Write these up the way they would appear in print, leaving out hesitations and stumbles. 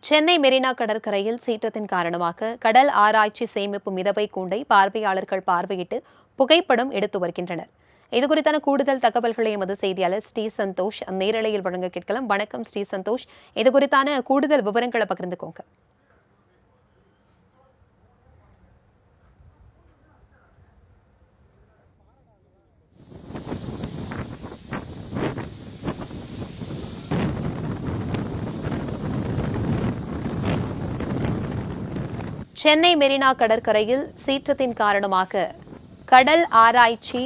சென்னை மெரினா கடற்கரையில் சீற்றத்தின் காரணமாக கடல் ஆராய்ச்சி சேமிப்பு மிதவை கூண்டை பார்வையாளர்கள் பார்வையிட்டு புகைப்படம் எடுத்து வருகின்றனர். இதுகுறித்தான கூடுதல் தகவல்களை எமது செய்தியாளர் ஸ்ரீ சந்தோஷ் நேரலையில் வழங்க கேட்கலாம். வணக்கம் ஸ்ரீ சந்தோஷ், இதுகுறித்தான கூடுதல் விவரங்களை பகிர்ந்துக்கோங்க. சென்னை மெரினா கடற்கரையில் சீற்றத்தின் காரணமாக கடல் ஆராய்ச்சி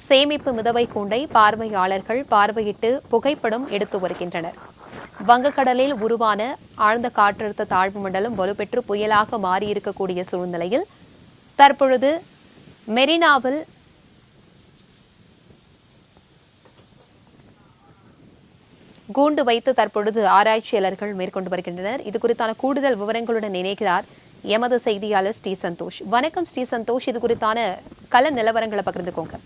சேமிப்பு மிதவை கூண்டை பார்வையாளர்கள் பார்வையிட்டு புகைப்படம் எடுத்து வருகின்றனர். வங்கக்கடலில் உருவான ஆழ்ந்த காற்றழுத்த தாழ்வு மண்டலம் வலுப்பெற்று புயலாக மாறியிருக்கக்கூடிய சூழ்நிலையில் தற்பொழுது மெரினாவில் கூண்டு வைத்து தற்பொழுது ஆராய்ச்சியாளர்கள் மேற்கொண்டு வருகின்றனர். இதுகுறித்தான கூடுதல் விவரங்களுடன் இணைகிறார் எமது செய்தியாளர் ஸ்ரீ சந்தோஷ். வணக்கம் ஸ்ரீ சந்தோஷ், இது குறித்தான கள நிலவரங்களை பகிர்ந்துக்கோங்க.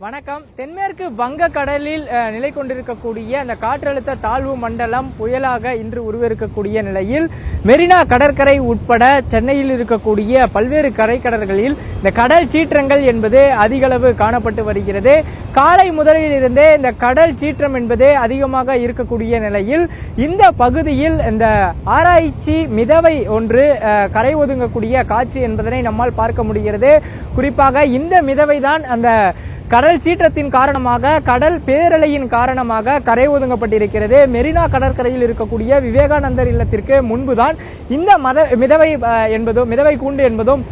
வணக்கம். தென்மேற்கு வங்க கடலில் நிலை கொண்டிருக்கக்கூடிய அந்த காற்றழுத்த தாழ்வு மண்டலம் புயலாக இன்று உருவெடுக்கக்கூடிய நிலையில் மெரினா கடற்கரை உட்பட சென்னையில் இருக்கக்கூடிய பல்வேறு கரைக்கடல்களில் இந்த கடல் சீற்றங்கள் என்பது அதிகளவு காணப்பட்டு வருகிறது. காலை முதலில் இருந்தே இந்த கடல் சீற்றம் என்பது அதிகமாக இருக்கக்கூடிய நிலையில் இந்த பகுதியில் இந்த ஆராய்ச்சி மிதவை ஒன்று கரை ஒதுங்கக்கூடிய காட்சி என்பதனை நம்மால் பார்க்க முடிகிறது. குறிப்பாக இந்த மிதவை தான் அந்த கடல் சீற்றத்தின் காரணமாக, கடல் பேரலையின் காரணமாக கரை ஒதுங்கப்பட்டிருக்கிறது. மெரினா கடற்கரையில் இருக்கக்கூடிய விவேகானந்தர் இல்லத்திற்கு முன்புதான் இந்த மிதவை கூண்டு என்பதும்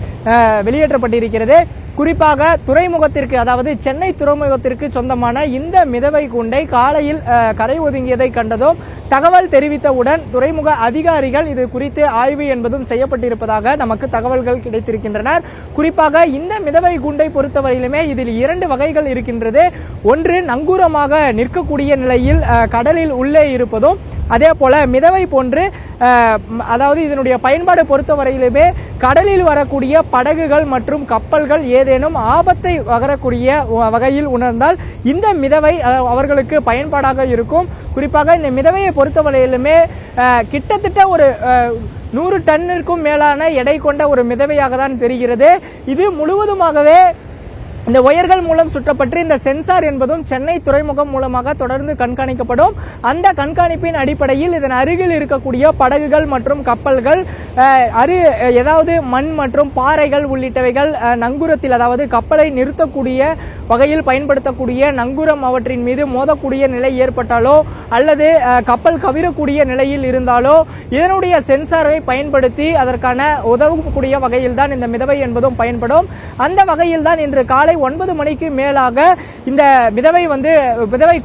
வெளியேற்றப்பட்டிருக்கிறது. குறிப்பாக துறைமுகத்திற்கு, அதாவது சென்னை துறைமுகத்திற்கு சொந்தமான இந்த மிதவை கூண்டை காலையில் கரை ஒதுங்கியதை கண்டதும் தகவல் தெரிவித்தவுடன் துறைமுக அதிகாரிகள் இது குறித்து ஆய்வு என்பதும் செய்யப்பட்டிருப்பதாக நமக்கு தகவல்கள் கிடைத்திருக்கின்றன. குறிப்பாக இந்த மிதவை கூண்டை பொறுத்தவரையிலுமே இதில் 2 வகைகள் இருக்கின்றது. ஒன்று நங்கூரமாக நிற்கக்கூடிய நிலையில் கடலில் உள்ளே இருப்பதும், அதே போல மிதவை போன்று, அதாவது இதனுடைய பயன்பாடு பொறுத்தவரையிலுமே கடலில் வரக்கூடிய படகுகள் மற்றும் கப்பல்கள் ஏதேனும் ஆபத்தை வரக்கூடிய வகையில் உணர்ந்தால் இந்த மிதவை அவர்களுக்கு பயன்பாடாக இருக்கும். குறிப்பாக இந்த மிதவையை பொறுத்தவரையிலுமே கிட்டத்தட்ட ஒரு 100 டன்னிற்கும் மேலான எடை கொண்ட ஒரு மிதவையாக தான் தெரிகிறது. இது முழுவதுமாகவே இந்த ஒயர்கள் மூலம் சுற்றப்பட்டு இந்த சென்சார் என்பதும் சென்னை துறைமுகம் மூலமாக தொடர்ந்து கண்காணிக்கப்படும். அந்த கண்காணிப்பின் அடிப்படையில் இதன் அருகில் இருக்கக்கூடிய படகுகள் மற்றும் கப்பல்கள் ஏதாவது மண் மற்றும் பாறைகள் உள்ளிட்டவைகள் நங்கூரத்தில், அதாவது கப்பலை நிறுத்தக்கூடிய வகையில் பயன்படுத்தக்கூடிய நங்கூரம் அவற்றின் மீது மோதக்கூடிய நிலை ஏற்பட்டாலோ அல்லது கப்பல் கவிரக்கூடிய நிலையில் இருந்தாலோ இதனுடைய சென்சாரை பயன்படுத்தி அதற்கான உதவக்கூடிய வகையில் தான் இந்த மிதவை என்பதும் பயன்படும். அந்த வகையில் தான் இன்று காலை 9 மணிக்கு மேலாக இந்த மிதவை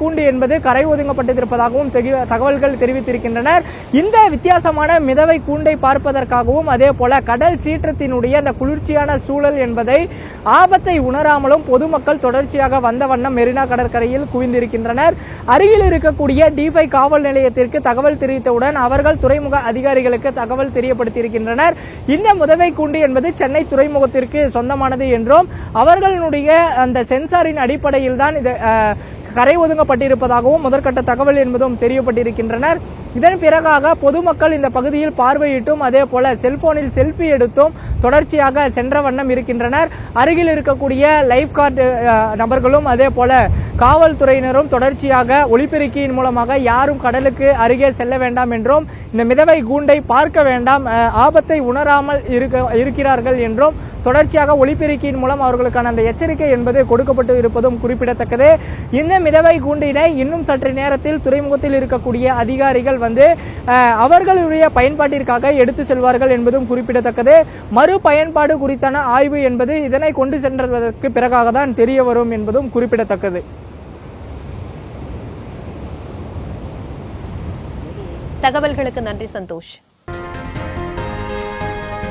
கூண்டு என்பது கரை ஒதுங்கப்பட்டிருப்பதாகவும் தகவல்கள் தெரிவித்திருக்கின்றனர். இந்த வித்தியாசமான மிதவை கூண்டை பார்ப்பதற்காகவும், அதே போல கடல் சீற்றத்தினுடைய அந்த குளிர்ச்சியான சூழல் என்பதை ஆபத்தை உணராமலும் பொதுமக்கள் தொடர்ச்சியாக வந்த வண்ணம் மெரினா கடற்கரையில் குவிந்திருக்கின்றனர். அருகில் இருக்கக்கூடிய D5 காவல் நிலையத்திற்கு தகவல் தெரிவித்தவுடன் அவர்கள் துறைமுக அதிகாரிகளுக்கு தகவல் தெரியப்படுத்தியிருக்கின்றனர். இந்த மிதவை கூண்டு என்பது சென்னை துறைமுகத்திற்கு சொந்தமானது என்றும் அவர்களுடைய அந்த சென்சாரின் அடிப்படையில் தான் இது கரை ஒதுங்கப்பட்டிருப்பதாகவும் முதற்கட்ட தகவல் என்பதும் தெரியப்பட்டிருக்கின்றனர். இதன் பிறகாக பொதுமக்கள் இந்த பகுதியில் பார்வையிட்டும், அதே போல செல்போனில் செல்ஃபி எடுத்தும் தொடர்ச்சியாக சென்ற வண்ணம் இருக்கின்றனர். அருகில் இருக்கக்கூடிய லைஃப் கார்டு நபர்களும் அதே போல காவல்துறையினரும் தொடர்ச்சியாக ஒலிபெருக்கியின் மூலமாக யாரும் கடலுக்கு அருகே செல்ல வேண்டாம் என்றும், இந்த மிதவை கூண்டை பார்க்க வேண்டாம், ஆபத்தை உணராமல் இருக்கிறார்கள் என்றும் தொடர்ச்சியாக ஒலிபெருக்கியின் மூலம் அவர்களுக்கான அந்த எச்சரிக்கை என்பது கொடுக்கப்பட்டு இருப்பதும் குறிப்பிடத்தக்கது. இந்த மிதவை கூண்டினை இன்னும் சற்று நேரத்தில் துறைமுகத்தில் இருக்கக்கூடிய அதிகாரிகள் அவர்களுடைய பயன்பாட்டிற்காக எடுத்து செல்வார்கள் என்பதும் குறிப்பிடத்தக்கது. மறு பயன்பாடு குறித்தான ஆய்வு என்பது இதனை கொண்டு சென்றதற்கு பிறகாக தான் தெரிய வரும் என்பதும் குறிப்பிடத்தக்கது. தகவல்களுக்கு நன்றி சந்தோஷ்.